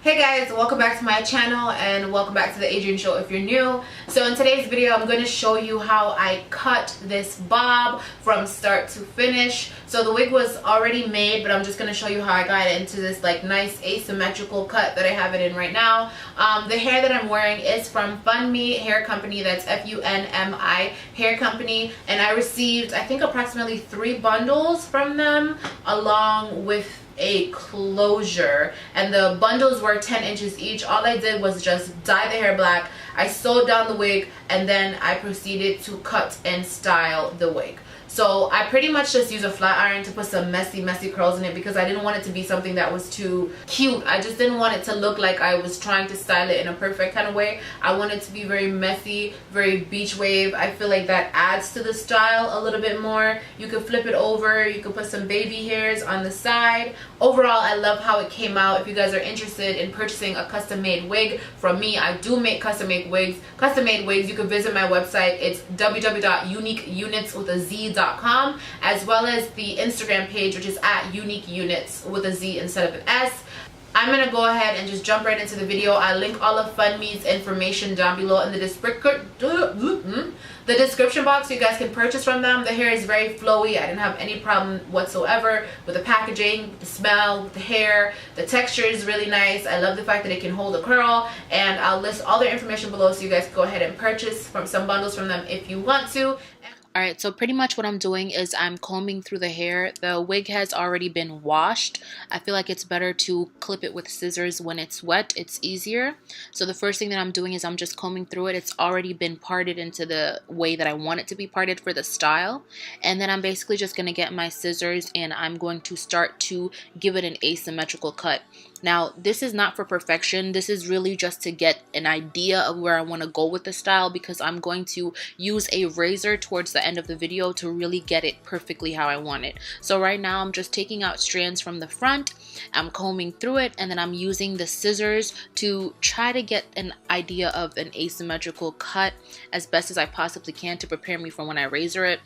Hey guys, welcome back to my channel and welcome back to the Adrian Show if you're new. So in today's video, I'm going to show you how I cut this bob from start to finish. So the wig was already made, but I'm just going to show you how I got it into this like nice asymmetrical cut that I have it in right now. The hair that I'm wearing is from Funmi Hair Company. That's Funmi Hair Company, and I received I think approximately 3 bundles from them along with a closure, and the bundles were 10 inches each. All I did was just dye the hair black. I sewed down the wig and then I proceeded to cut and style the wig. So I pretty much just used a flat iron to put some messy curls in it because I didn't want it to be something that was too cute. I just didn't want it to look like I was trying to style it in a perfect kind of way. I want it to be very messy, very beach wave. I feel like that adds to the style a little bit more. You could flip it over, you could put some baby hairs on the side. Overall, I love how it came out. If you guys are interested in purchasing a custom made wig from me, I do make custom made wigs. You can visit my website. It's www.uniqueunits.com, as well as the Instagram page, which is at uniqueunits with a Z instead of an S. I'm gonna go ahead and just jump right into the video. I'll link all of Funmi's information down below in the description box so you guys can purchase from them. The hair is very flowy. I didn't have any problem whatsoever with the packaging, with the smell, with the hair. The texture is really nice. I love the fact that it can hold a curl, and I'll list all their information below so you guys can go ahead and purchase from some bundles from them if you want to. Alright, so pretty much what I'm doing is I'm combing through the hair. The wig has already been washed. I feel like it's better to clip it with scissors when it's wet. It's easier. So the first thing that I'm doing is I'm just combing through it. It's already been parted into the way that I want it to be parted for the style. And then I'm basically just going to get my scissors and I'm going to start to give it an asymmetrical cut. Now, this is not for perfection. This is really just to get an idea of where I want to go with the style, because I'm going to use a razor towards the end of the video to really get it perfectly how I want it. So right now I'm just taking out strands from the front, I'm combing through it, and then I'm using the scissors to try to get an idea of an asymmetrical cut as best as I possibly can to prepare me for when I razor it.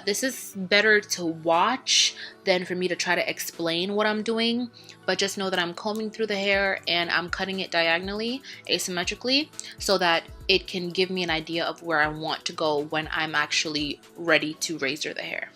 This is better to watch than for me to try to explain what I'm doing, but just know that I'm combing through the hair and I'm cutting it diagonally, asymmetrically, so that it can give me an idea of where I want to go when I'm actually ready to razor the hair.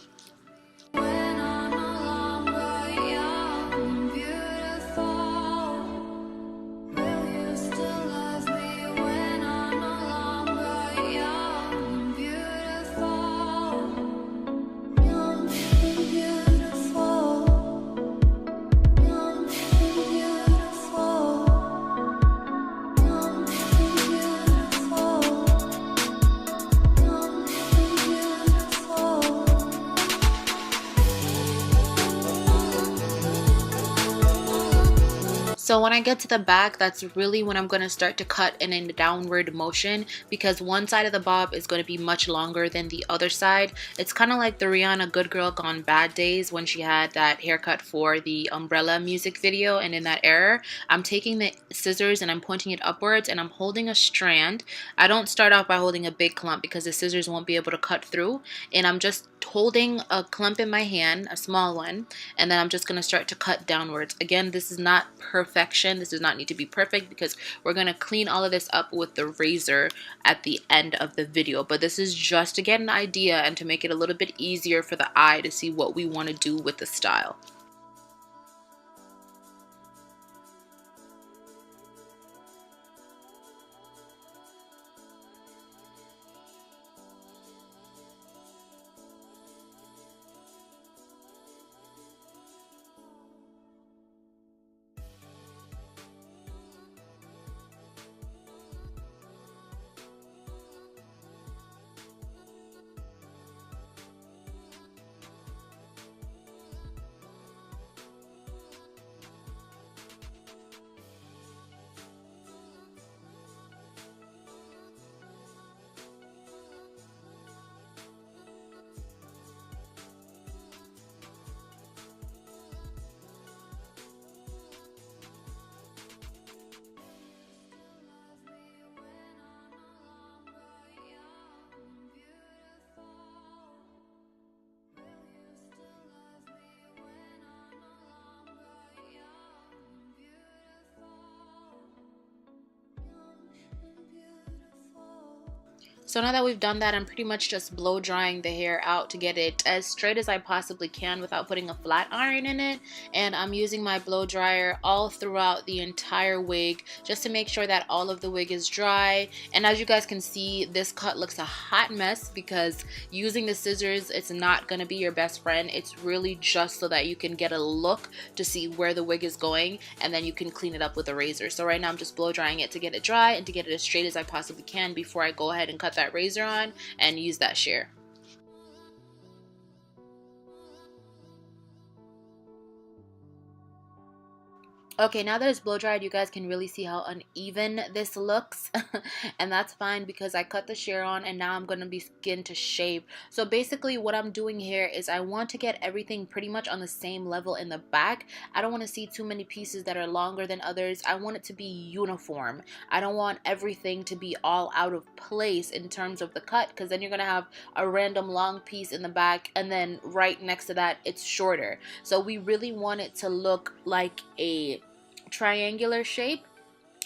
So when I get to the back, that's really when I'm going to start to cut in a downward motion, because one side of the bob is going to be much longer than the other side. It's kind of like the Rihanna Good Girl Gone Bad days when she had that haircut for the Umbrella music video, and in that era, I'm taking the scissors and I'm pointing it upwards and I'm holding a strand. I don't start off by holding a big clump because the scissors won't be able to cut through, and I'm just holding a clump in my hand, a small one, and then I'm just going to start to cut downwards. Again, this is not perfection. This does not need to be perfect because we're going to clean all of this up with the razor at the end of the video, but this is just to get an idea and to make it a little bit easier for the eye to see what we want to do with the style. So now that we've done that, I'm pretty much just blow drying the hair out to get it as straight as I possibly can without putting a flat iron in it. And I'm using my blow dryer all throughout the entire wig just to make sure that all of the wig is dry. And as you guys can see, this cut looks a hot mess because using the scissors, it's not going to be your best friend. It's really just so that you can get a look to see where the wig is going, and then you can clean it up with a razor. So right now I'm just blow drying it to get it dry and to get it as straight as I possibly can before I go ahead and cut that razor on and use that shear. Okay, now that it's blow dried, you guys can really see how uneven this looks. And that's fine because I cut the shear on and now I'm going to begin to shape. So basically what I'm doing here is I want to get everything pretty much on the same level in the back. I don't want to see too many pieces that are longer than others. I want it to be uniform. I don't want everything to be all out of place in terms of the cut, because then you're going to have a random long piece in the back and then right next to that it's shorter. So we really want it to look like a triangular shape.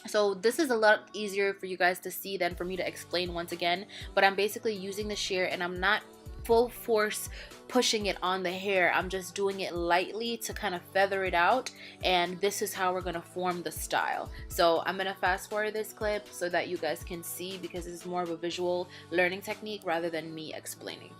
So this is a lot easier for you guys to see than for me to explain once again, but I'm basically using the shear and I'm not full force pushing it on the hair. I'm just doing it lightly to kind of feather it out, and this is how we're going to form the style. So I'm going to fast forward this clip so that you guys can see, because it's more of a visual learning technique rather than me explaining.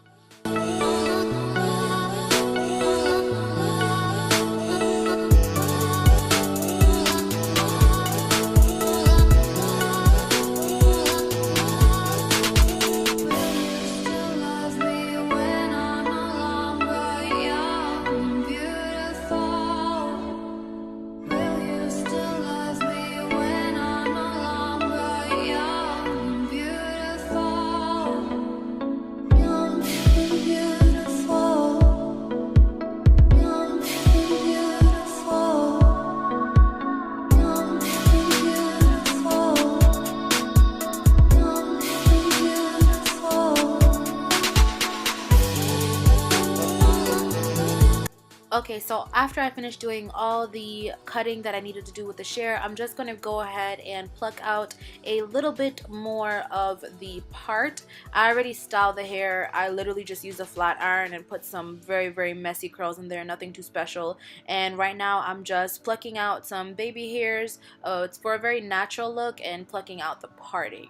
Okay, so after I finished doing all the cutting that I needed to do with the shear, I'm just going to go ahead and pluck out a little bit more of the part. I already styled the hair. I literally just used a flat iron and put some very messy curls in there, nothing too special. And right now I'm just plucking out some baby hairs. It's for a very natural look and plucking out the parting.